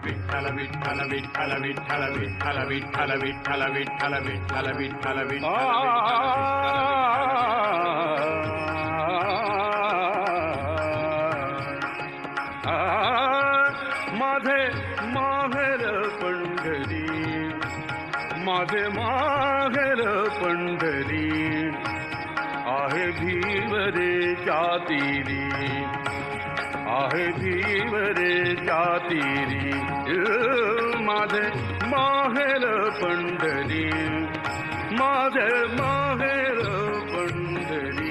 विठ्ठल विठ्ठल विठ्ठल विठ्ठल विठ्ठल विठ्ठल विठ्ठल विठ्ठल विठ्ठल विठ्ठल माझे माहेर पंढरी, माझे माहेर पंढरी, आहे भीवरे जातीरी, आहे भीवरे जातीरी, माझे माहेर पंढरी, माझे माहेर पंढरी.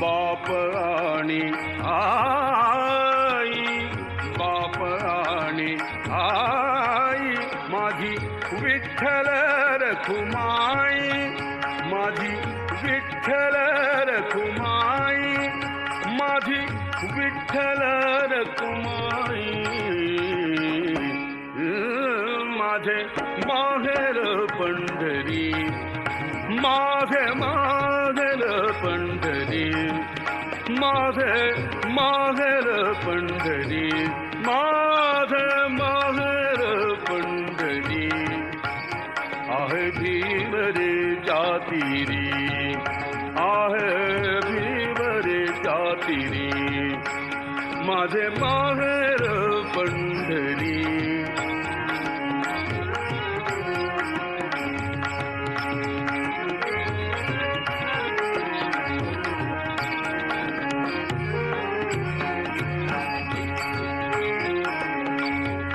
बाप आणि आई, बाप आणि आई, माझी विठ्ठल रखुमाई, माझी विठ्ठल रखुमाई, माझी विठ्ठल रखुमाई, माझे माहेर पंढरी, माझे माहेर पंढरी, माझे माहेर पंढरी, माझे माहेर पंढरी, आहे भीवरे जातीरी, आहे भीवरे जातीरी, माझे माहेर पंढरी.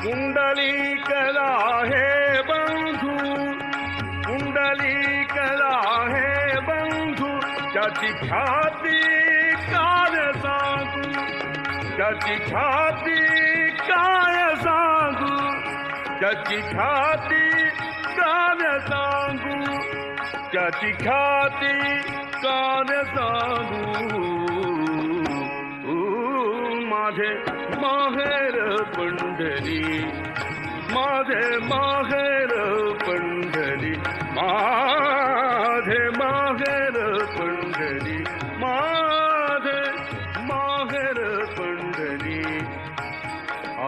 कुंडलिकला हे बंधू, कुंडलिकला हे बंधू, त्याची ख्याती काय सांगू, त्याची ख्याती काय सांगू, त्याची ख्याती काय सांगू, त्याची ख्याती काय सांगू. माझे माहेर पंढरी, माझे माहेर पंढरी, माझे माहेर पंढरी, माझे माहेर पंढरी,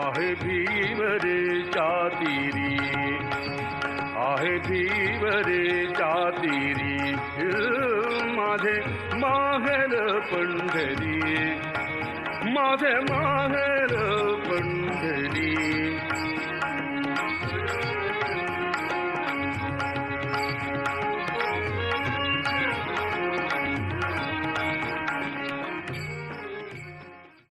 आहे भीवरे जातीरी, आहे भीवरे जातीरी, माझे माहेर पंढरी, माझे माहेर